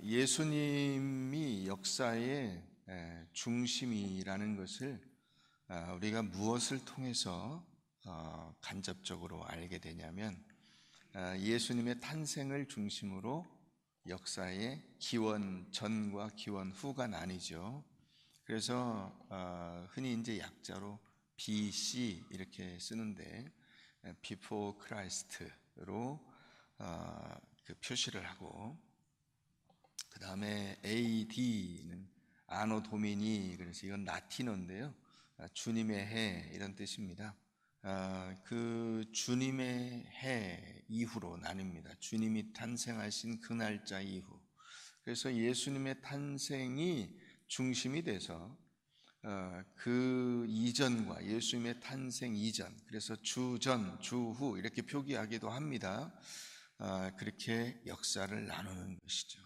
예수님이 역사의 중심이라는 것을 우리가 무엇을 통해서 간접적으로 알게 되냐면 예수님의 탄생을 중심으로 역사의 기원 전과 기원 후가 나뉘죠. 그래서 흔히 이제 약자로 BC 이렇게 쓰는데 Before Christ로 그 표시를 하고, 그 다음에 AD는 아노 도미니, 그래서 이건 라틴어인데요. 주님의 해 이런 뜻입니다. 그 주님의 해 이후로 나뉩니다. 주님이 탄생하신 그 날짜 이후. 그래서 예수님의 탄생이 중심이 돼서 그 이전과 예수님의 탄생 이전, 그래서 주전, 주후 이렇게 표기하기도 합니다. 그렇게 역사를 나누는 것이죠.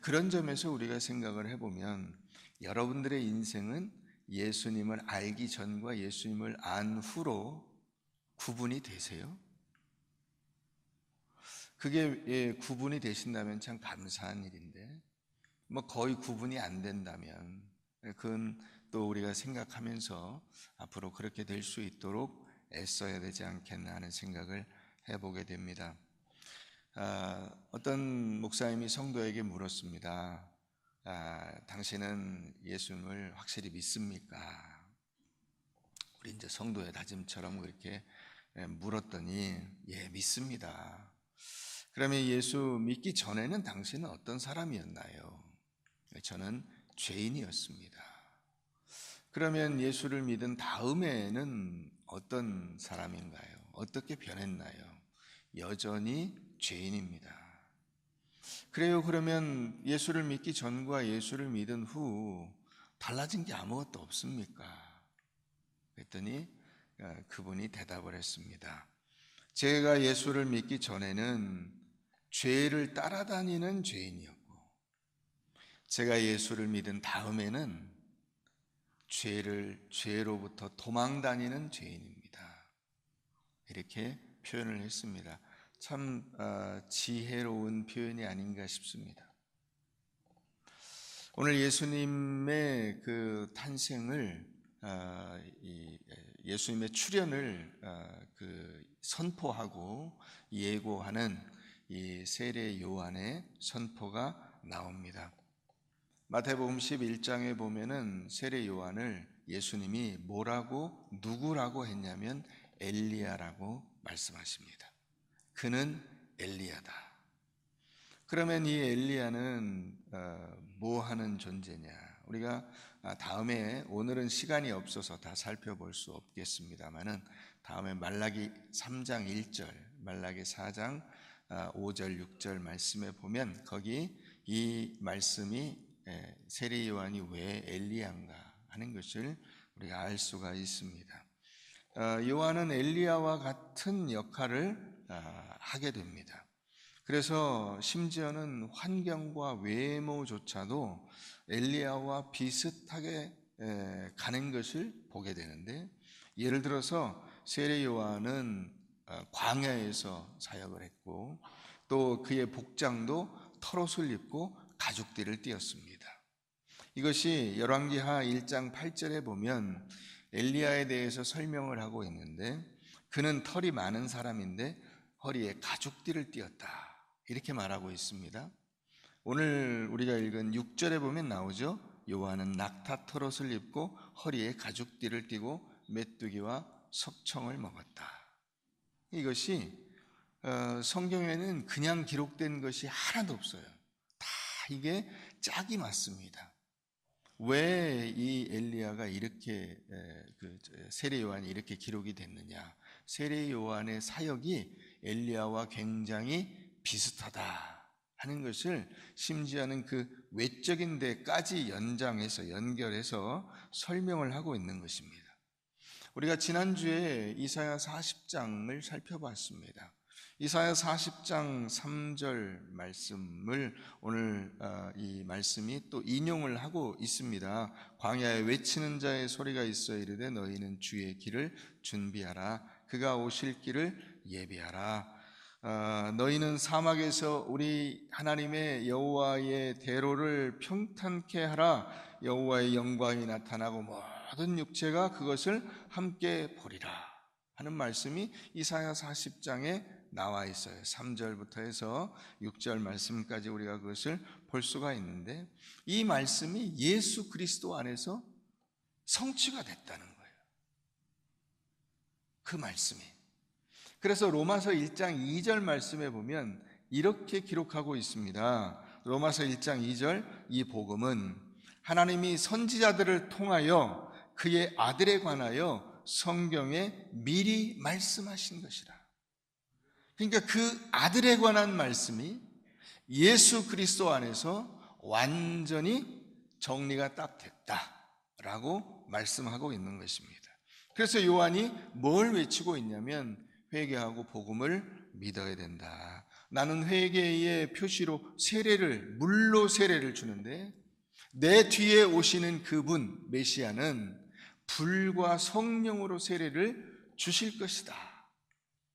그런 점에서 우리가 생각을 해보면 여러분들의 인생은 예수님을 알기 전과 예수님을 안 후로 구분이 되세요? 그게 구분이 되신다면 참 감사한 일인데, 거의 구분이 안 된다면 그건 또 우리가 생각하면서 앞으로 그렇게 될 수 있도록 애써야 되지 않겠나 하는 생각을 해보게 됩니다. 어떤 목사님이 성도에게 물었습니다. 당신은 예수님을 확실히 믿습니까? 우리 이제 성도의 다짐처럼 그렇게 물었더니, 예, 믿습니다. 그러면 예수 믿기 전에는 당신은 어떤 사람이었나요? 저는 죄인이었습니다. 그러면 예수를 믿은 다음에는 어떤 사람인가요? 어떻게 변했나요? 여전히 죄인입니다. 그래요. 그러면 예수를 믿기 전과 예수를 믿은 후 달라진 게 아무것도 없습니까? 그랬더니 그분이 대답을 했습니다. 제가 예수를 믿기 전에는 죄를 따라다니는 죄인이었고, 제가 예수를 믿은 다음에는 죄로부터 도망다니는 죄인입니다. 이렇게 표현을 했습니다. 참 지혜로운 표현이 아닌가 싶습니다. 오늘 예수님의 그 탄생을, 예수님의 출현을 선포하고 예고하는 이 세례 요한의 선포가 나옵니다. 마태복음 11장에 보면은 세례 요한을 예수님이 누구라고 했냐면 엘리야라고 말씀하십니다. 그는 엘리야다. 그러면 이 엘리야는 뭐 하는 존재냐? 우리가 다음에, 오늘은 시간이 없어서 다 살펴볼 수 없겠습니다만은 다음에 말라기 3장 1절, 말라기 4장 5절 6절 말씀에 보면 거기 이 말씀이 세례 요한이 왜 엘리야인가 하는 것을 우리가 알 수가 있습니다. 요한은 엘리야와 같은 역할을 하게 됩니다. 그래서 심지어는 환경과 외모조차도 엘리야와 비슷하게 가는 것을 보게 되는데, 예를 들어서 세례 요한은 광야에서 사역을 했고, 또 그의 복장도 털옷을 입고 가죽띠를 띠었습니다. 이것이 열왕기하 1장 8절에 보면 엘리야에 대해서 설명을 하고 있는데, 그는 털이 많은 사람인데 허리에 가죽띠를 띠었다, 이렇게 말하고 있습니다. 오늘 우리가 읽은 6절에 보면 나오죠. 요한은 낙타 털옷을 입고 허리에 가죽띠를 띠고 메뚜기와 석청을 먹었다. 이것이 성경에는 그냥 기록된 것이 하나도 없어요. 다 이게 짝이 맞습니다. 왜 이 엘리야가 이렇게, 세례 요한이 이렇게 기록이 됐느냐? 세례 요한의 사역이 엘리야와 굉장히 비슷하다 하는 것을, 심지어는 그 외적인 데까지 연결해서 설명을 하고 있는 것입니다. 우리가 지난주에 이사야 40장을 살펴봤습니다. 이사야 40장 3절 말씀을 오늘 이 말씀이 또 인용을 하고 있습니다. 광야에 외치는 자의 소리가 있어 이르되 너희는 주의 길을 준비하라. 그가 오실 길을 예비하라. 너희는 사막에서 우리 하나님의 여호와의 대로를 평탄케 하라. 여호와의 영광이 나타나고 모든 육체가 그것을 함께 보리라 하는 말씀이 이사야 40장에 나와 있어요. 3절부터 해서 6절 말씀까지 우리가 그것을 볼 수가 있는데, 이 말씀이 예수 그리스도 안에서 성취가 됐다는 거예요. 그 말씀이. 그래서 로마서 1장 2절 말씀에 보면 이렇게 기록하고 있습니다. 로마서 1장 2절, 이 복음은 하나님이 선지자들을 통하여 그의 아들에 관하여 성경에 미리 말씀하신 것이라. 그러니까 그 아들에 관한 말씀이 예수 그리스도 안에서 완전히 정리가 딱 됐다라고 말씀하고 있는 것입니다. 그래서 요한이 뭘 외치고 있냐면 회개하고 복음을 믿어야 된다. 나는 회개의 표시로 물로 세례를 주는데 내 뒤에 오시는 그분 메시아는 불과 성령으로 세례를 주실 것이다.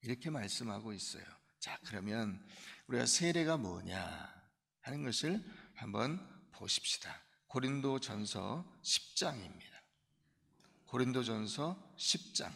이렇게 말씀하고 있어요. 자, 그러면 우리가 세례가 뭐냐 하는 것을 한번 보십시다. 고린도전서 10장입니다. 고린도전서 10장.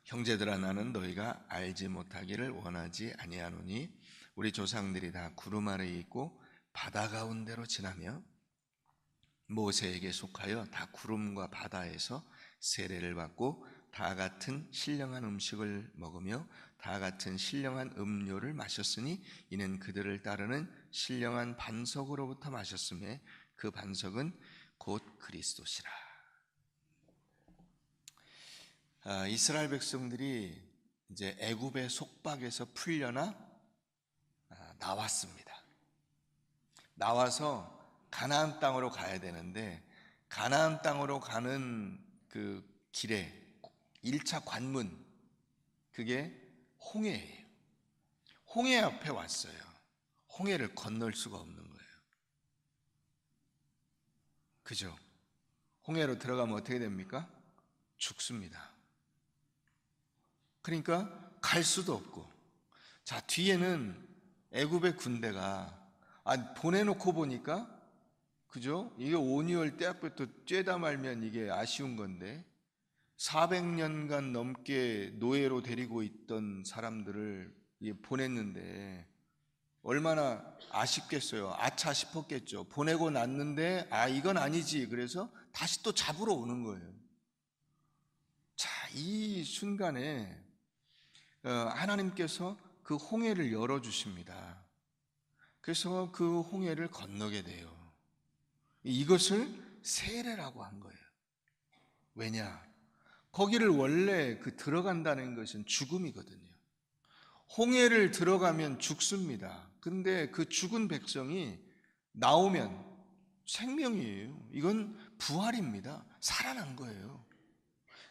형제들아, 나는 너희가 알지 못하기를 원하지 아니하노니 우리 조상들이 다 구름 아래에 있고 바다 가운데로 지나며 모세에게 속하여 다 구름과 바다에서 세례를 받고 다 같은 신령한 음식을 먹으며 다 같은 신령한 음료를 마셨으니 이는 그들을 따르는 신령한 반석으로부터 마셨음에 그 반석은 곧 그리스도시라. 이스라엘 백성들이 이제 애굽의 속박에서 풀려나 나왔습니다. 나와서 가나안 땅으로 가야 되는데 가나안 땅으로 가는 그 길에 1차 관문, 그게 홍해예요. 홍해 앞에 왔어요. 홍해를 건널 수가 없는 거예요. 그죠? 홍해로 들어가면 어떻게 됩니까? 죽습니다. 그러니까 갈 수도 없고, 자, 뒤에는 애굽의 군대가 보내놓고 보니까, 그죠? 이게 오니월 때부터 쬐다 말면 이게 아쉬운 건데 400년간 넘게 노예로 데리고 있던 사람들을 보냈는데 얼마나 아쉽겠어요. 아차 싶었겠죠. 보내고 났는데 이건 아니지. 그래서 다시 또 잡으러 오는 거예요. 자, 이 순간에 하나님께서 그 홍해를 열어주십니다. 그래서 그 홍해를 건너게 돼요. 이것을 세례라고 한 거예요. 왜냐? 거기를 원래 들어간다는 것은 죽음이거든요. 홍해를 들어가면 죽습니다. 근데 그 죽은 백성이 나오면 생명이에요. 이건 부활입니다. 살아난 거예요.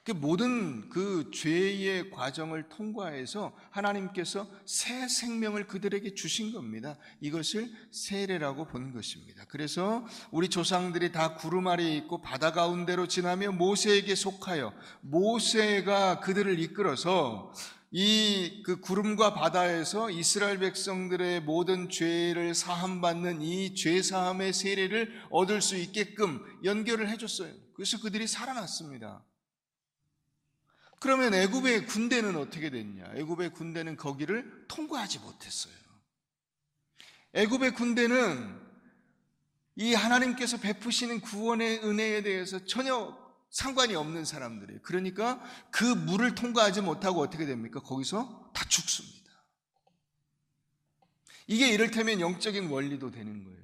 그 모든 그 죄의 과정을 통과해서 하나님께서 새 생명을 그들에게 주신 겁니다. 이것을 세례라고 본 것입니다. 그래서 우리 조상들이 다 구름 아래에 있고 바다 가운데로 지나며 모세에게 속하여, 모세가 그들을 이끌어서 그 구름과 바다에서 이스라엘 백성들의 모든 죄를 사함받는 이 죄사함의 세례를 얻을 수 있게끔 연결을 해줬어요. 그래서 그들이 살아났습니다. 그러면 애굽의 군대는 어떻게 됐냐? 애굽의 군대는 거기를 통과하지 못했어요. 애굽의 군대는 이 하나님께서 베푸시는 구원의 은혜에 대해서 전혀 상관이 없는 사람들이에요. 그러니까 그 물을 통과하지 못하고 어떻게 됩니까? 거기서 다 죽습니다. 이게 이를테면 영적인 원리도 되는 거예요.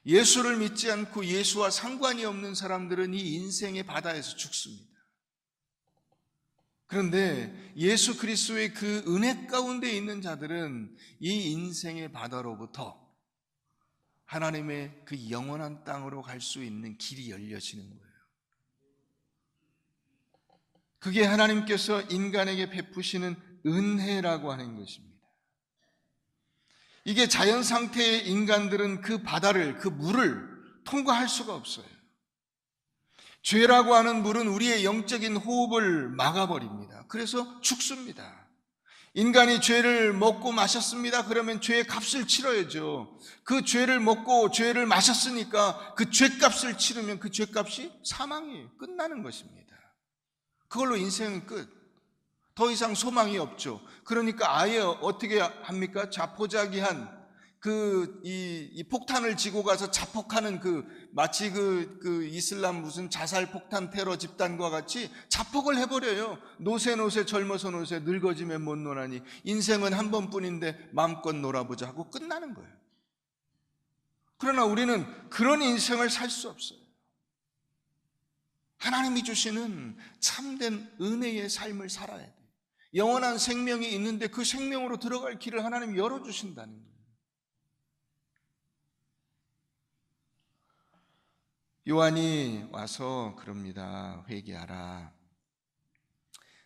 예수를 믿지 않고 예수와 상관이 없는 사람들은 이 인생의 바다에서 죽습니다. 그런데 예수 그리스도의 그 은혜 가운데 있는 자들은 이 인생의 바다로부터 하나님의 그 영원한 땅으로 갈 수 있는 길이 열려지는 거예요. 그게 하나님께서 인간에게 베푸시는 은혜라고 하는 것입니다. 이게 자연 상태의 인간들은 그 바다를, 그 물을 통과할 수가 없어요. 죄라고 하는 물은 우리의 영적인 호흡을 막아버립니다. 그래서 죽습니다. 인간이 죄를 먹고 마셨습니다. 그러면 죄의 값을 치러야죠. 그 죄를 먹고 죄를 마셨으니까 그 죄값을 치르면 그 죄값이 사망이에요. 끝나는 것입니다. 그걸로 인생은 끝. 더 이상 소망이 없죠. 그러니까 아예 어떻게 합니까? 자포자기한 이 폭탄을 지고 가서 자폭하는 마치 이슬람 무슨 자살 폭탄 테러 집단과 같이 자폭을 해버려요. 노세 젊어서 노세 늙어지면 못 노나니 인생은 한 번뿐인데 마음껏 놀아보자 하고 끝나는 거예요. 그러나 우리는 그런 인생을 살 수 없어요. 하나님이 주시는 참된 은혜의 삶을 살아야 돼요. 영원한 생명이 있는데 그 생명으로 들어갈 길을 하나님이 열어주신다는 거예요. 요한이 와서 그럽니다. 회개하라.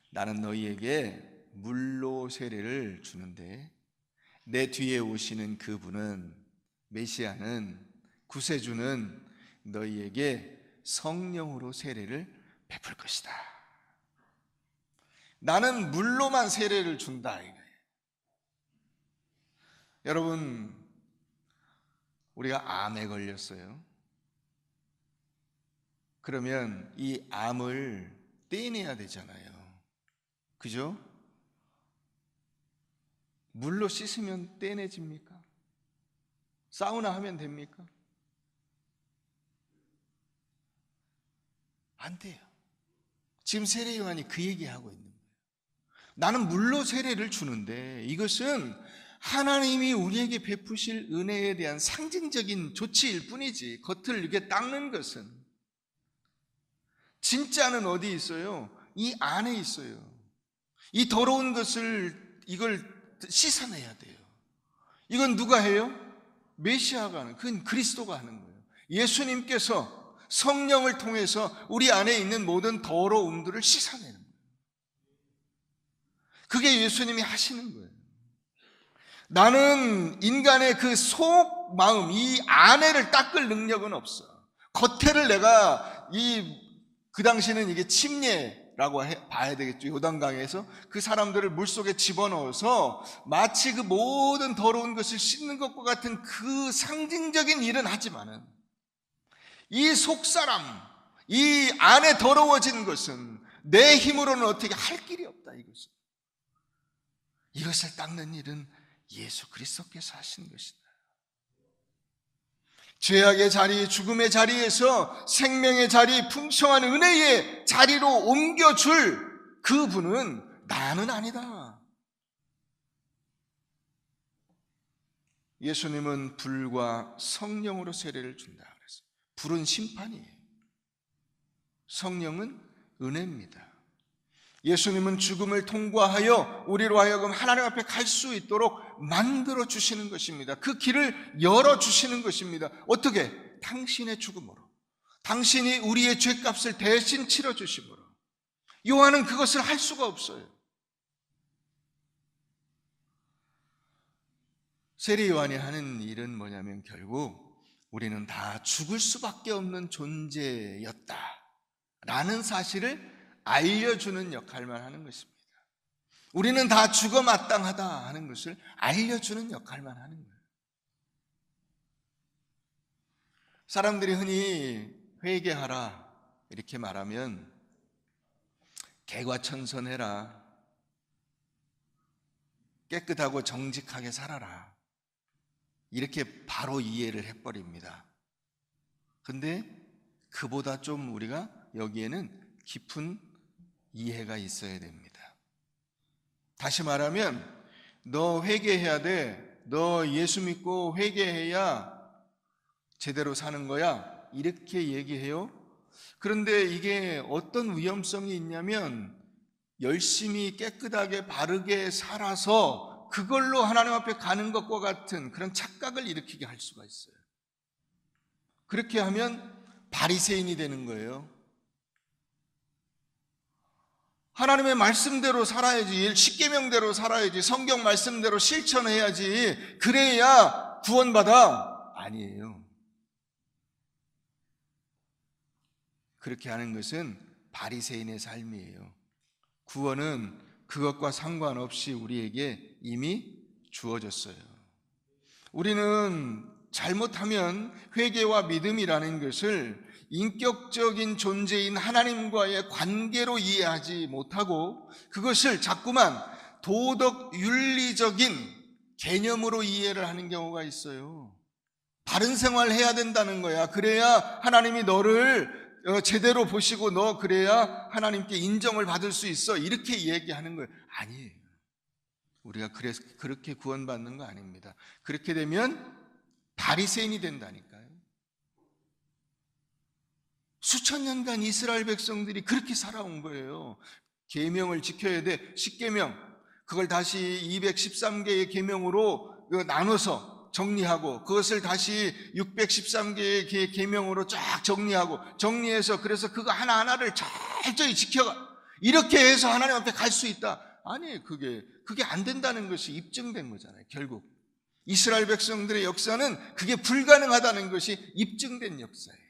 나는 너희에게 물로 세례를 주는데 내 뒤에 오시는 그분은, 메시아는, 구세주는 너희에게 성령으로 세례를 베풀 것이다. 나는 물로만 세례를 준다 이거예요. 여러분, 우리가 암에 걸렸어요. 그러면 이 암을 떼내야 되잖아요. 그죠? 물로 씻으면 떼내집니까? 사우나 하면 됩니까? 안 돼요. 지금 세례 요한이 그 얘기하고 있는 거예요. 나는 물로 세례를 주는데 이것은 하나님이 우리에게 베푸실 은혜에 대한 상징적인 조치일 뿐이지, 겉을 이렇게 닦는 것은, 진짜는 어디 있어요? 이 안에 있어요. 이 더러운 것을, 이걸 씻어내야 돼요. 이건 누가 해요? 메시아가 하는, 그건 그리스도가 하는 거예요. 예수님께서 성령을 통해서 우리 안에 있는 모든 더러움들을 씻어내는 거예요. 그게 예수님이 하시는 거예요. 나는 인간의 그 속 마음, 이 안에를 닦을 능력은 없어. 겉에를 내가 그 당시에는 이게 침례라고 봐야 되겠죠. 요단강에서 그 사람들을 물속에 집어넣어서 마치 그 모든 더러운 것을 씻는 것과 같은 그 상징적인 일은 하지만은 이 속사람, 이 안에 더러워진 것은 내 힘으로는 어떻게 할 길이 없다 이것은. 이것을 닦는 일은 예수 그리스도께서 하신 것이다. 죄악의 자리, 죽음의 자리에서 생명의 자리, 풍성한 은혜의 자리로 옮겨줄 그분은 나는 아니다. 예수님은 불과 성령으로 세례를 준다 그랬어요. 불은 심판이에요. 성령은 은혜입니다. 예수님은 죽음을 통과하여 우리로 하여금 하나님 앞에 갈 수 있도록 만들어 주시는 것입니다. 그 길을 열어 주시는 것입니다. 어떻게? 당신의 죽음으로, 당신이 우리의 죄값을 대신 치러 주심으로. 요한은 그것을 할 수가 없어요. 세례 요한이 하는 일은 뭐냐면 결국 우리는 다 죽을 수밖에 없는 존재였다라는 사실을 알려주는 역할만 하는 것입니다. 우리는 다 죽어 마땅하다 하는 것을 알려주는 역할만 하는 거예요. 사람들이 흔히 회개하라 이렇게 말하면 개과천선해라, 깨끗하고 정직하게 살아라, 이렇게 바로 이해를 해버립니다. 근데 그보다 좀 우리가 여기에는 깊은 이해가 있어야 됩니다. 다시 말하면 너 회개해야 돼, 너 예수 믿고 회개해야 제대로 사는 거야, 이렇게 얘기해요. 그런데 이게 어떤 위험성이 있냐면 열심히 깨끗하게 바르게 살아서 그걸로 하나님 앞에 가는 것과 같은 그런 착각을 일으키게 할 수가 있어요. 그렇게 하면 바리새인이 되는 거예요. 하나님의 말씀대로 살아야지, 십계명대로 살아야지, 성경 말씀대로 실천해야지, 그래야 구원받아. 아니에요. 그렇게 하는 것은 바리새인의 삶이에요. 구원은 그것과 상관없이 우리에게 이미 주어졌어요. 우리는 잘못하면 회개와 믿음이라는 것을 인격적인 존재인 하나님과의 관계로 이해하지 못하고 그것을 자꾸만 도덕 윤리적인 개념으로 이해를 하는 경우가 있어요. 바른 생활 해야 된다는 거야. 그래야 하나님이 너를 제대로 보시고 너 그래야 하나님께 인정을 받을 수 있어. 이렇게 얘기하는 거예요. 아니에요. 우리가 그렇게 구원받는 거 아닙니다. 그렇게 되면 바리새인이 된다니까요. 수천 년간 이스라엘 백성들이 그렇게 살아온 거예요. 계명을 지켜야 돼. 십계명. 그걸 다시 213개의 계명으로 나눠서 정리하고 그것을 다시 613개의 계명으로 쫙 정리해서 그래서 그거 하나하나를 철저히 지켜가. 이렇게 해서 하나님 앞에 갈 수 있다. 아니, 그게 안 된다는 것이 입증된 거잖아요. 결국 이스라엘 백성들의 역사는 그게 불가능하다는 것이 입증된 역사예요.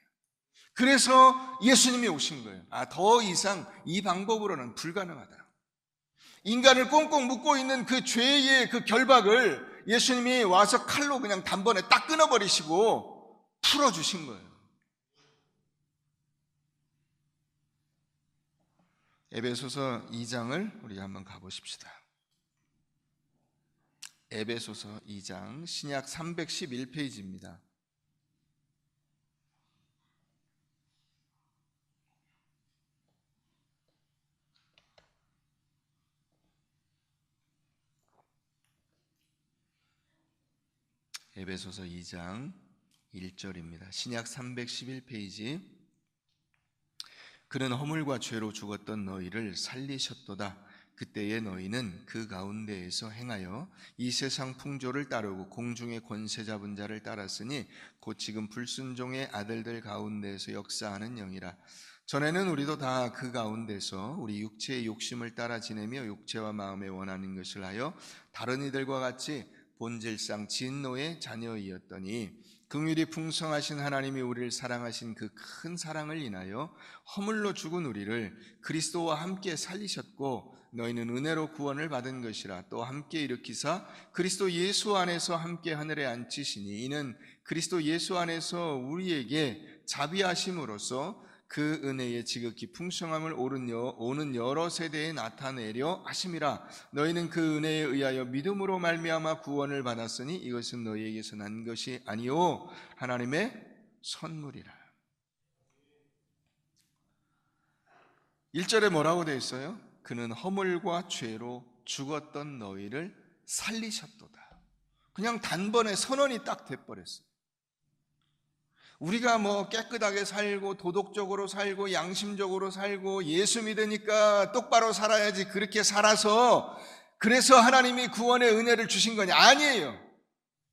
그래서 예수님이 오신 거예요. 더 이상 이 방법으로는 불가능하다. 인간을 꽁꽁 묶고 있는 그 죄의 그 결박을 예수님이 와서 칼로 그냥 단번에 딱 끊어버리시고 풀어주신 거예요. 에베소서 2장을 우리 한번 가보십시다. 에베소서 2장 신약 311페이지입니다. 에베소서 2장 1절입니다. 신약 311페이지. 그는 허물과 죄로 죽었던 너희를 살리셨도다. 그때의 너희는 그 가운데에서 행하여 이 세상 풍조를 따르고 공중의 권세 잡은 자를 따랐으니 곧 지금 불순종의 아들들 가운데에서 역사하는 영이라. 전에는 우리도 다 그 가운데서 우리 육체의 욕심을 따라 지내며 육체와 마음에 원하는 것을 하여 다른 이들과 같이 본질상 진노의 자녀이었더니 긍휼이 풍성하신 하나님이 우리를 사랑하신 그 큰 사랑을 인하여 허물로 죽은 우리를 그리스도와 함께 살리셨고 너희는 은혜로 구원을 받은 것이라. 또 함께 일으키사 그리스도 예수 안에서 함께 하늘에 앉히시니 이는 그리스도 예수 안에서 우리에게 자비하심으로써 그 은혜의 지극히 풍성함을 오는 여러 세대에 나타내려 하심이라. 너희는 그 은혜에 의하여 믿음으로 말미암아 구원을 받았으니 이것은 너희에게서 난 것이 아니요 하나님의 선물이라. 1절에 뭐라고 되어 있어요? 그는 허물과 죄로 죽었던 너희를 살리셨도다. 그냥 단번에 선언이 딱 돼버렸어요. 우리가 깨끗하게 살고 도덕적으로 살고 양심적으로 살고 예수 믿으니까 똑바로 살아야지 그렇게 살아서 그래서 하나님이 구원의 은혜를 주신 거냐? 아니에요.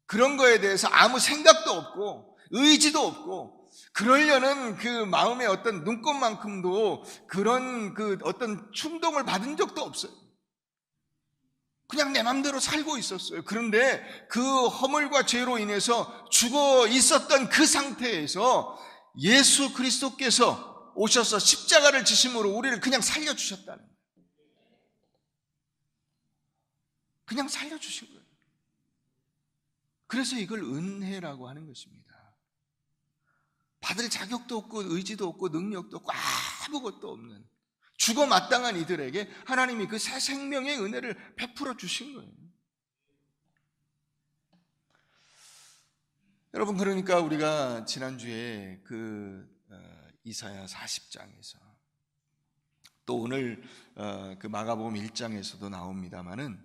그런 거에 대해서 아무 생각도 없고 의지도 없고 그러려는 그 마음의 어떤 눈꼽만큼도 그런 그 어떤 충동을 받은 적도 없어요. 그냥 내 맘대로 살고 있었어요. 그런데 그 허물과 죄로 인해서 죽어 있었던 그 상태에서 예수 그리스도께서 오셔서 십자가를 지심으로 우리를 그냥 살려주셨다는 거예요. 그냥 살려주신 거예요. 그래서 이걸 은혜라고 하는 것입니다. 받을 자격도 없고 의지도 없고 능력도 없고 아무것도 없는 죽어 마땅한 이들에게 하나님이 그 새 생명의 은혜를 베풀어 주신 거예요. 여러분, 그러니까 우리가 지난주에 이사야 40장에서 또 오늘 그 마가복음 1장에서도 나옵니다마는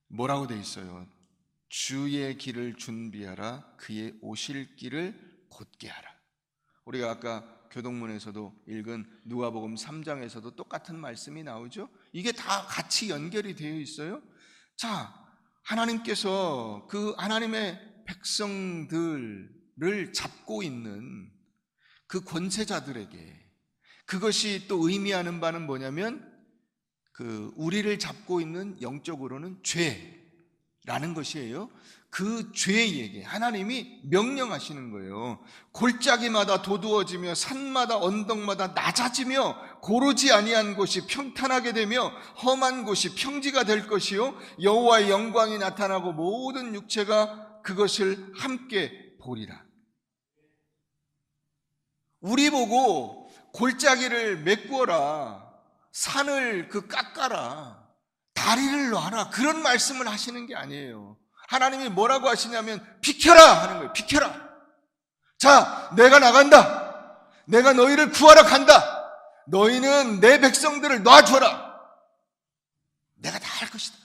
뭐라고 돼 있어요? 주의 길을 준비하라. 그의 오실 길을 곧게 하라. 우리가 아까 교동문에서도 읽은 누가복음 3장에서도 똑같은 말씀이 나오죠. 이게 다 같이 연결이 되어 있어요. 자, 하나님께서 그 하나님의 백성들을 잡고 있는 그 권세자들에게 그것이 또 의미하는 바는 뭐냐면 우리를 잡고 있는 영적으로는 죄라는 것이에요. 그 죄에게 하나님이 명령하시는 거예요. 골짜기마다 도두어지며 산마다 언덕마다 낮아지며 고르지 아니한 곳이 평탄하게 되며 험한 곳이 평지가 될 것이요 여호와의 영광이 나타나고 모든 육체가 그것을 함께 보리라. 우리 보고 골짜기를 메꾸어라, 산을 깎아라, 다리를 놔라, 그런 말씀을 하시는 게 아니에요. 하나님이 뭐라고 하시냐면 비켜라 하는 거예요. 비켜라. 자, 내가 나간다. 내가 너희를 구하러 간다. 너희는 내 백성들을 놔줘라. 내가 다 할 것이다.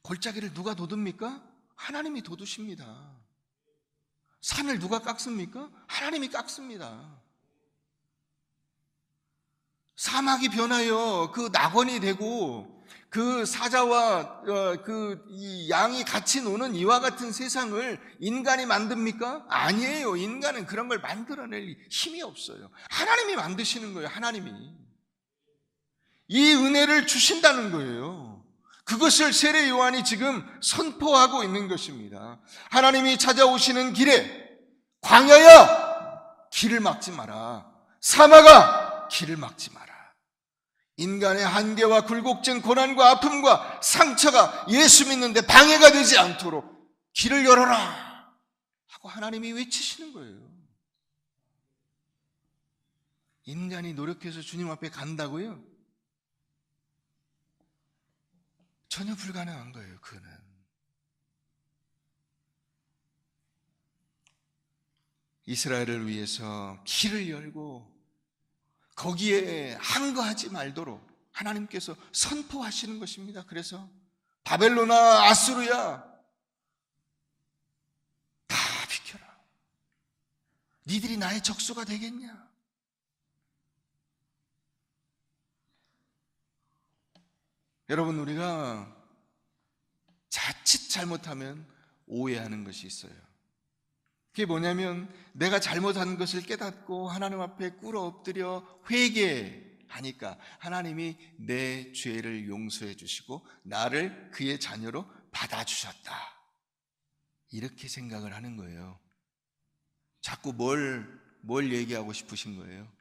골짜기를 누가 돋웁니까? 하나님이 돋우십니다. 산을 누가 깎습니까? 하나님이 깎습니다. 사막이 변하여 그 낙원이 되고 그 사자와 이 양이 같이 노는 이와 같은 세상을 인간이 만듭니까? 아니에요. 인간은 그런 걸 만들어낼 힘이 없어요. 하나님이 만드시는 거예요. 하나님이. 이 은혜를 주신다는 거예요. 그것을 세례 요한이 지금 선포하고 있는 것입니다. 하나님이 찾아오시는 길에 광야야 길을 막지 마라. 사막아 길을 막지 마라. 인간의 한계와 굴곡증, 고난과 아픔과 상처가 예수 믿는데 방해가 되지 않도록 길을 열어라 하고 하나님이 외치시는 거예요. 인간이 노력해서 주님 앞에 간다고요? 전혀 불가능한 거예요. 그는 이스라엘을 위해서 길을 열고 거기에 항거하지 말도록 하나님께서 선포하시는 것입니다. 그래서 바벨론아, 아수르야 다 비켜라. 니들이 나의 적수가 되겠냐? 여러분, 우리가 자칫 잘못하면 오해하는 것이 있어요. 그게 뭐냐면 내가 잘못한 것을 깨닫고 하나님 앞에 꿇어 엎드려 회개하니까 하나님이 내 죄를 용서해 주시고 나를 그의 자녀로 받아주셨다, 이렇게 생각을 하는 거예요. 자꾸 뭘 얘기하고 싶으신 거예요?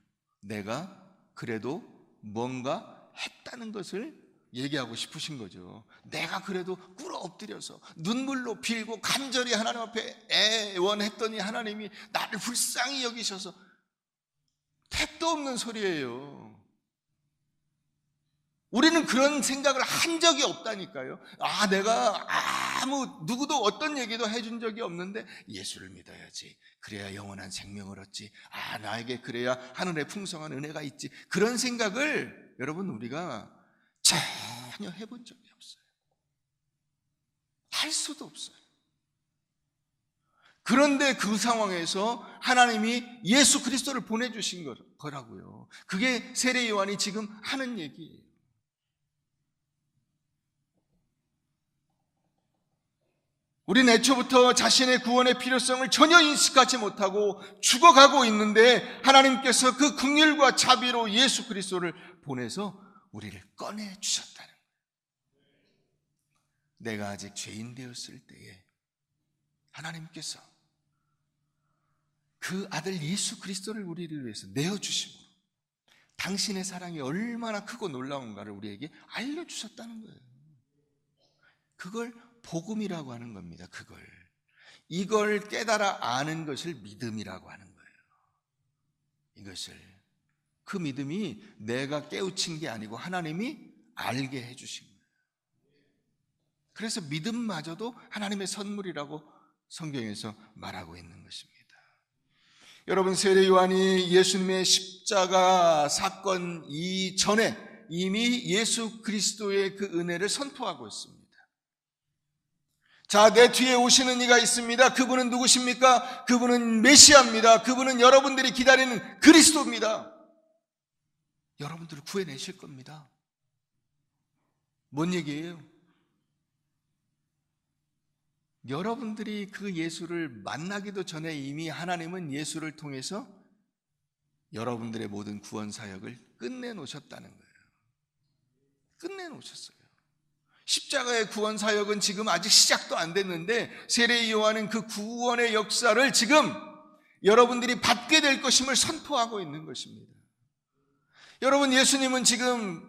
내가 그래도 뭔가 했다는 것을 얘기하고 싶으신 거죠. 내가 그래도 꿇어 엎드려서 눈물로 빌고 간절히 하나님 앞에 애원했더니 하나님이 나를 불쌍히 여기셔서, 택도 없는 소리예요. 우리는 그런 생각을 한 적이 없다니까요. 내가 누구도 어떤 얘기도 해준 적이 없는데 예수를 믿어야지, 그래야 영원한 생명을 얻지, 나에게 그래야 하늘의 풍성한 은혜가 있지, 그런 생각을 여러분 우리가 전혀 해본 적이 없어요. 할 수도 없어요. 그런데 그 상황에서 하나님이 예수 그리스도를 보내주신 거라고요. 그게 세례 요한이 지금 하는 얘기예요. 우리는 애초부터 자신의 구원의 필요성을 전혀 인식하지 못하고 죽어가고 있는데 하나님께서 그 긍휼과 자비로 예수 그리스도를 보내서 우리를 꺼내주셨다는 거예요. 내가 아직 죄인 되었을 때에 하나님께서 그 아들 예수 그리스도를 우리를 위해서 내어주심으로 당신의 사랑이 얼마나 크고 놀라운가를 우리에게 알려주셨다는 거예요. 그걸 복음이라고 하는 겁니다. 이걸 깨달아 아는 것을 믿음이라고 하는 거예요. 그 믿음이 내가 깨우친 게 아니고 하나님이 알게 해주신 거예요. 그래서 믿음마저도 하나님의 선물이라고 성경에서 말하고 있는 것입니다. 여러분, 세례 요한이 예수님의 십자가 사건 이전에 이미 예수 그리스도의 그 은혜를 선포하고 있습니다. 자, 내 뒤에 오시는 이가 있습니다. 그분은 누구십니까? 그분은 메시아입니다. 그분은 여러분들이 기다리는 그리스도입니다. 여러분들을 구해내실 겁니다. 뭔 얘기예요? 여러분들이 그 예수를 만나기도 전에 이미 하나님은 예수를 통해서 여러분들의 모든 구원 사역을 끝내놓으셨다는 거예요. 끝내놓으셨어요. 십자가의 구원 사역은 지금 아직 시작도 안 됐는데 세례 요한은 그 구원의 역사를 지금 여러분들이 받게 될 것임을 선포하고 있는 것입니다. 여러분, 예수님은 지금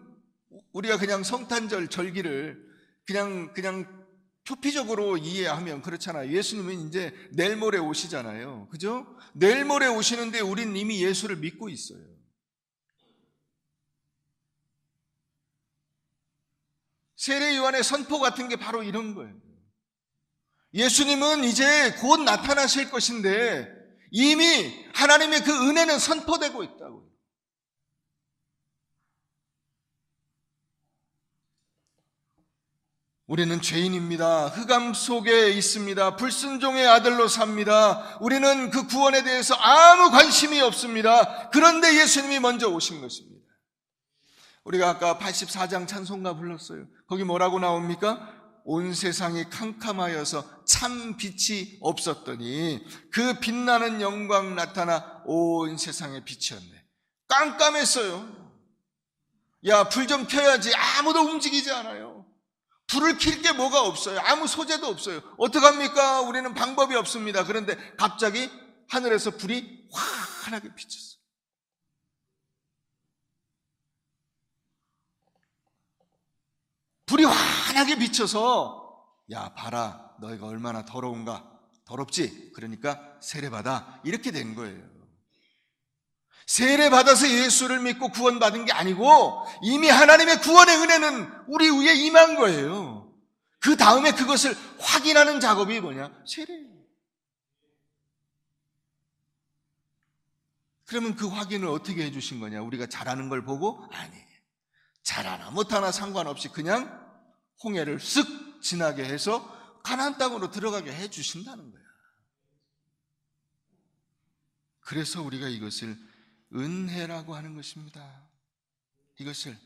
우리가 그냥 성탄절 절기를 그냥 표피적으로 이해하면 그렇잖아요. 예수님은 이제 내일 모레 오시잖아요. 그죠? 내일 모레 오시는데 우린 이미 예수를 믿고 있어요. 세례 요한의 선포 같은 게 바로 이런 거예요. 예수님은 이제 곧 나타나실 것인데 이미 하나님의 그 은혜는 선포되고 있다고요. 우리는 죄인입니다. 흑암 속에 있습니다. 불순종의 아들로 삽니다. 우리는 그 구원에 대해서 아무 관심이 없습니다. 그런데 예수님이 먼저 오신 것입니다. 우리가 아까 84장 찬송가 불렀어요. 거기 뭐라고 나옵니까? 온 세상이 캄캄하여서 참 빛이 없었더니 그 빛나는 영광 나타나 온 세상에 빛이었네. 깜깜했어요. 야, 불 좀 켜야지. 아무도 움직이지 않아요. 불을 켤 게 뭐가 없어요. 아무 소재도 없어요. 어떡합니까? 우리는 방법이 없습니다. 그런데 갑자기 하늘에서 불이 환하게 비쳤어요. 불이 환하게 비쳐서 야, 봐라, 너희가 얼마나 더러운가. 더럽지? 그러니까 세례받아. 이렇게 된 거예요. 세례받아서 예수를 믿고 구원받은 게 아니고 이미 하나님의 구원의 은혜는 우리 위에 임한 거예요. 그 다음에 그것을 확인하는 작업이 뭐냐? 세례예요. 그러면 그 확인을 어떻게 해주신 거냐? 우리가 잘하는 걸 보고? 아니, 잘하나 못하나 상관없이 그냥 홍해를 쓱 지나게 해서 가나안 땅으로 들어가게 해주신다는 거야. 그래서 우리가 이것을 은혜라고 하는 것입니다. 이것을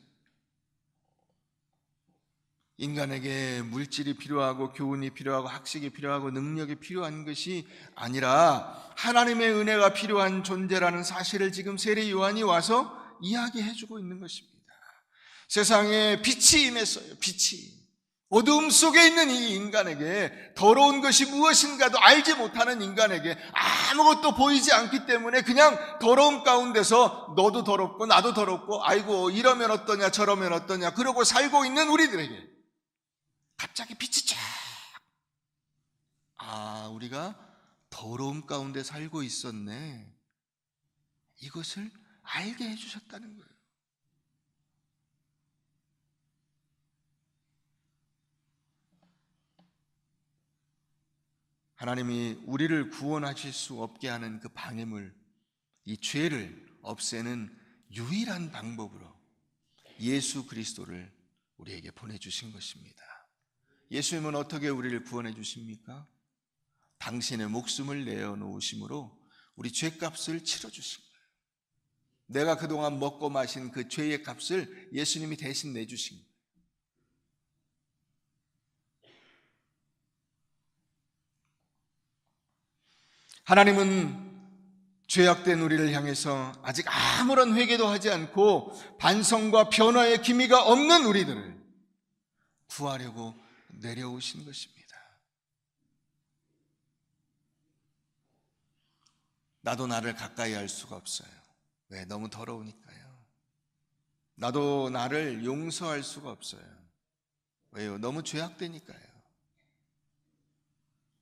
인간에게 물질이 필요하고 교훈이 필요하고 학식이 필요하고 능력이 필요한 것이 아니라 하나님의 은혜가 필요한 존재라는 사실을 지금 세례 요한이 와서 이야기해주고 있는 것입니다. 세상에 빛이 임했어요. 빛이. 어두움 속에 있는 이 인간에게 더러운 것이 무엇인가도 알지 못하는 인간에게 아무것도 보이지 않기 때문에 그냥 더러움 가운데서 너도 더럽고 나도 더럽고 아이고 이러면 어떠냐 저러면 어떠냐 그러고 살고 있는 우리들에게 갑자기 빛이 쫙, 우리가 더러움 가운데 살고 있었네. 이것을 알게 해주셨다는 거예요. 하나님이 우리를 구원하실 수 없게 하는 그 방해물, 이 죄를 없애는 유일한 방법으로 예수 그리스도를 우리에게 보내주신 것입니다. 예수님은 어떻게 우리를 구원해 주십니까? 당신의 목숨을 내어놓으심으로 우리 죄값을 치러주신 거예요. 내가 그동안 먹고 마신 그 죄의 값을 예수님이 대신 내주신 거예요. 하나님은 죄악된 우리를 향해서 아직 아무런 회개도 하지 않고 반성과 변화의 기미가 없는 우리들을 구하려고 내려오신 것입니다. 나도 나를 가까이 할 수가 없어요. 왜? 너무 더러우니까요. 나도 나를 용서할 수가 없어요. 왜요? 너무 죄악되니까요.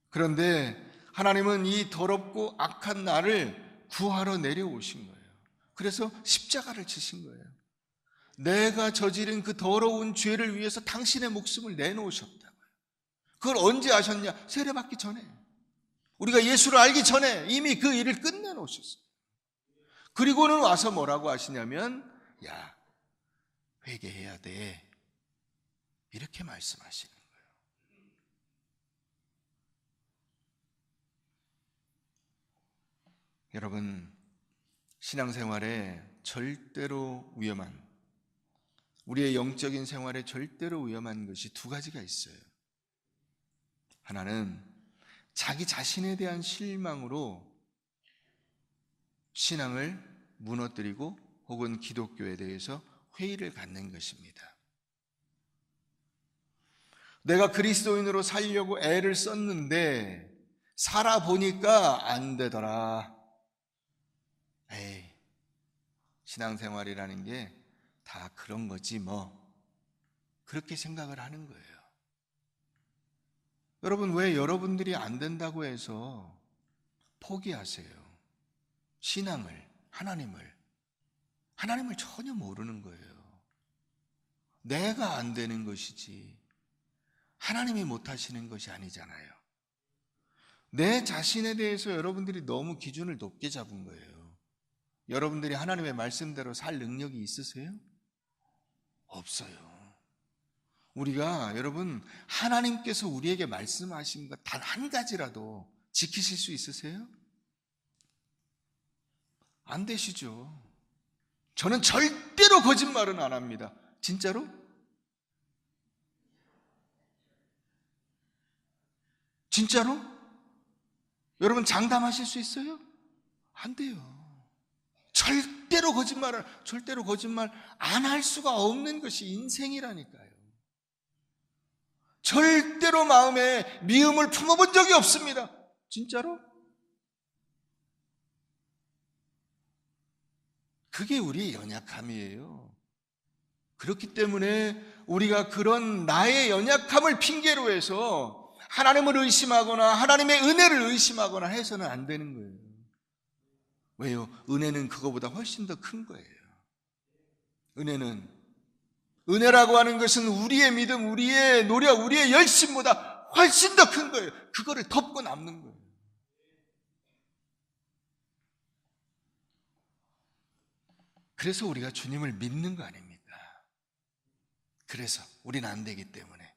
그런데 하나님은 이 더럽고 악한 나를 구하러 내려오신 거예요. 그래서 십자가를 치신 거예요. 내가 저지른 그 더러운 죄를 위해서 당신의 목숨을 내놓으셨다고요. 그걸 언제 아셨냐? 세례받기 전에. 우리가 예수를 알기 전에 이미 그 일을 끝내놓으셨어요. 그리고는 와서 뭐라고 하시냐면 야, 회개해야 돼. 이렇게 말씀하시는 거예요. 여러분, 신앙생활에 절대로 위험한, 우리의 영적인 생활에 절대로 위험한 것이 두 가지가 있어요. 하나는 자기 자신에 대한 실망으로 신앙을 무너뜨리고 혹은 기독교에 대해서 회의를 갖는 것입니다. 내가 그리스도인으로 살려고 애를 썼는데 살아보니까 안 되더라. 에이, 신앙생활이라는 게 다 그런 거지 뭐. 그렇게 생각을 하는 거예요. 여러분, 왜 여러분들이 안 된다고 해서 포기하세요? 신앙을, 하나님을 전혀 모르는 거예요. 내가 안 되는 것이지 하나님이 못하시는 것이 아니잖아요. 내 자신에 대해서 여러분들이 너무 기준을 높게 잡은 거예요. 여러분들이 하나님의 말씀대로 살 능력이 있으세요? 없어요. 우리가, 여러분, 하나님께서 우리에게 말씀하신 것 단 한 가지라도 지키실 수 있으세요? 안 되시죠. 저는 절대로 거짓말은 안 합니다. 진짜로? 진짜로? 여러분 장담하실 수 있어요? 안 돼요. 절대로 거짓말 안 할 수가 없는 것이 인생이라니까요. 절대로 마음에 미움을 품어본 적이 없습니다. 진짜로? 그게 우리의 연약함이에요. 그렇기 때문에 우리가 그런 나의 연약함을 핑계로 해서 하나님을 의심하거나 하나님의 은혜를 의심하거나 해서는 안 되는 거예요. 왜요? 은혜는 그거보다 훨씬 더 큰 거예요. 은혜라고 하는 것은 우리의 믿음, 우리의 노력, 우리의 열심보다 훨씬 더 큰 거예요. 그거를 덮고 남는 거예요. 그래서 우리가 주님을 믿는 거 아닙니까? 그래서 우리는 안 되기 때문에.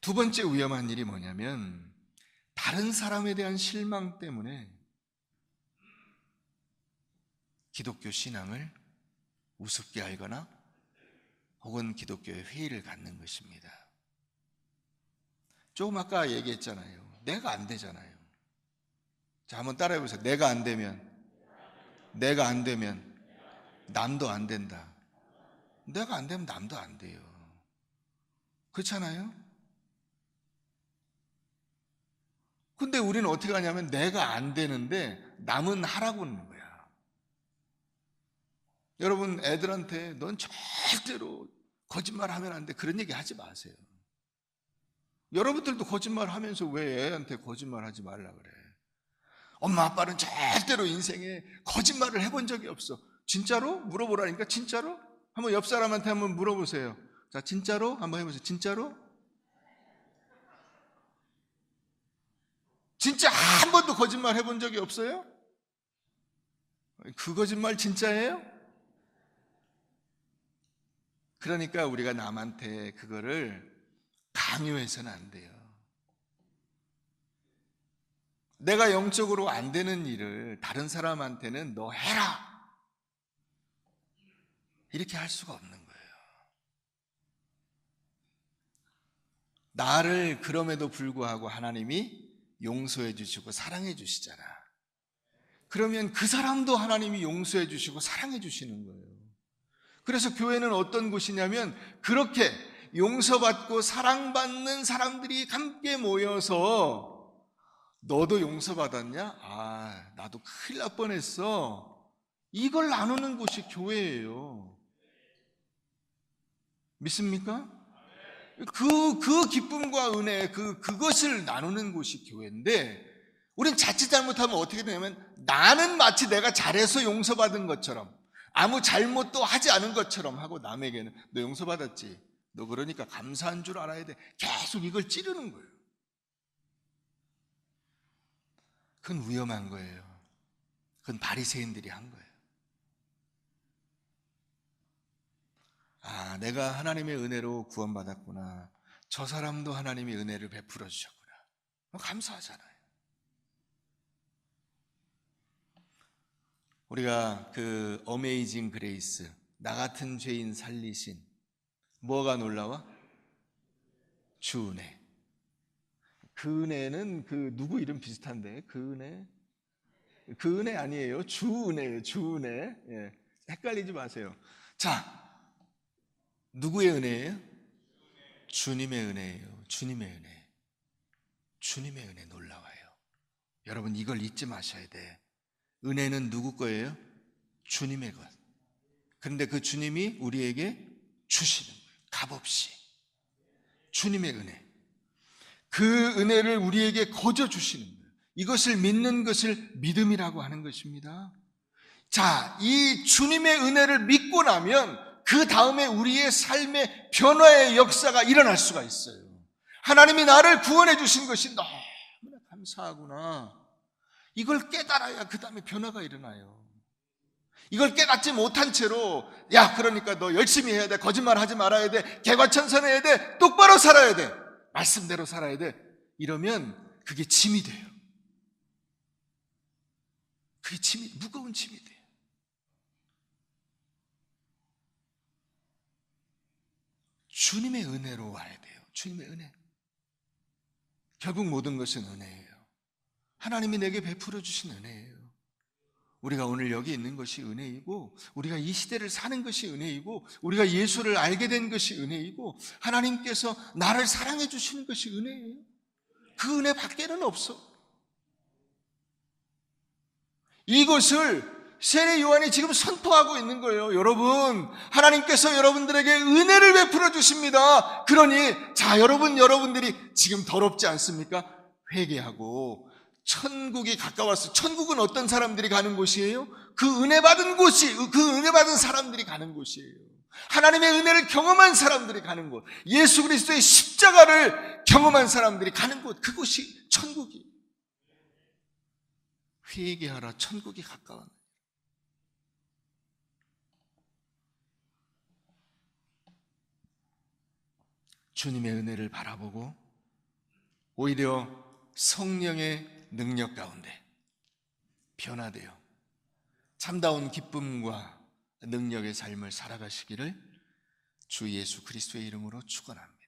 두 번째 위험한 일이 뭐냐면 다른 사람에 대한 실망 때문에 기독교 신앙을 우습게 알거나 혹은 기독교의 회의를 갖는 것입니다. 조금 아까 얘기했잖아요. 내가 안 되잖아요. 자, 한번 따라해 보세요. 내가 안 되면 남도 안 된다. 내가 안 되면 남도 안 돼요. 그렇잖아요? 근데 우리는 어떻게 하냐면 내가 안 되는데 남은 하라고 하는 거야. 여러분, 애들한테 넌 절대로 거짓말하면 안 돼. 그런 얘기 하지 마세요. 여러분들도 거짓말하면서 왜 애한테 거짓말하지 말라 그래? 엄마 아빠는 절대로 인생에 거짓말을 해본 적이 없어. 진짜로? 물어보라니까. 진짜로? 한번 옆 사람한테 한번 물어보세요. 자, 진짜로? 한번 해보세요. 진짜로? 진짜 한 번도 거짓말 해본 적이 없어요? 그 거짓말 진짜예요? 그러니까 우리가 남한테 그거를 강요해서는 안 돼요. 내가 영적으로 안 되는 일을 다른 사람한테는 너 해라! 이렇게 할 수가 없는 거예요. 나를 그럼에도 불구하고 하나님이 용서해 주시고 사랑해 주시잖아. 그러면 그 사람도 하나님이 용서해 주시고 사랑해 주시는 거예요. 그래서 교회는 어떤 곳이냐면 그렇게 용서받고 사랑받는 사람들이 함께 모여서 너도 용서받았냐? 아, 나도 큰일 날 뻔했어. 이걸 나누는 곳이 교회예요. 믿습니까? 그 기쁨과 은혜, 그것을 나누는 곳이 교회인데, 우린 자칫 잘못하면 어떻게 되냐면, 나는 마치 내가 잘해서 용서받은 것처럼, 아무 잘못도 하지 않은 것처럼 하고 남에게는, 너 용서받았지? 너 그러니까 감사한 줄 알아야 돼. 계속 이걸 찌르는 거예요. 그건 위험한 거예요. 그건 바리새인들이 한 거예요. 아, 내가 하나님의 은혜로 구원받았구나. 저 사람도 하나님이 은혜를 베풀어 주셨구나. 감사하잖아요. 우리가 그 어메이징 그레이스, 나 같은 죄인 살리신, 뭐가 놀라워? 주 은혜. 그 은혜는 그 누구 이름 비슷한데? 그 은혜? 그 은혜 아니에요. 주 은혜예요. 주 은혜. 예. 헷갈리지 마세요. 자, 누구의 은혜예요? 주님의 은혜예요. 주님의 은혜. 주님의 은혜 놀라워요. 여러분 이걸 잊지 마셔야 돼. 은혜는 누구 거예요? 주님의 것. 그런데 그 주님이 우리에게 주시는 거예요. 값없이. 주님의 은혜. 그 은혜를 우리에게 거저 주시는 거예요. 이것을 믿는 것을 믿음이라고 하는 것입니다. 자, 이 주님의 은혜를 믿고 나면 그 다음에 우리의 삶의 변화의 역사가 일어날 수가 있어요. 하나님이 나를 구원해 주신 것이 너무나 감사하구나. 이걸 깨달아야 그 다음에 변화가 일어나요. 이걸 깨닫지 못한 채로 야, 그러니까 너 열심히 해야 돼. 거짓말 하지 말아야 돼. 개과천선해야 돼. 똑바로 살아야 돼. 말씀대로 살아야 돼. 이러면 그게 짐이 돼요. 그게 무거운 짐이 돼요. 주님의 은혜로 와야 돼요. 주님의 은혜. 결국 모든 것은 은혜예요. 하나님이 내게 베풀어 주신 은혜예요. 우리가 오늘 여기 있는 것이 은혜이고, 우리가 이 시대를 사는 것이 은혜이고, 우리가 예수를 알게 된 것이 은혜이고, 하나님께서 나를 사랑해 주시는 것이 은혜예요. 그 은혜 밖에는 없어. 이것을 세례 요한이 지금 선포하고 있는 거예요. 여러분, 하나님께서 여러분들에게 은혜를 베풀어 주십니다. 그러니 자, 여러분들이 지금 더럽지 않습니까? 회개하고 천국이 가까웠어요. 천국은 어떤 사람들이 가는 곳이에요? 그 은혜 받은 곳이, 그 은혜 받은 사람들이 가는 곳이에요. 하나님의 은혜를 경험한 사람들이 가는 곳, 예수 그리스도의 십자가를 경험한 사람들이 가는 곳, 그곳이 천국이. 회개하라, 천국이 가까웠네. 주님의 은혜를 바라보고 오히려 성령의 능력 가운데 변화되어 참다운 기쁨과 능력의 삶을 살아가시기를 주 예수 그리스도의 이름으로 축원합니다.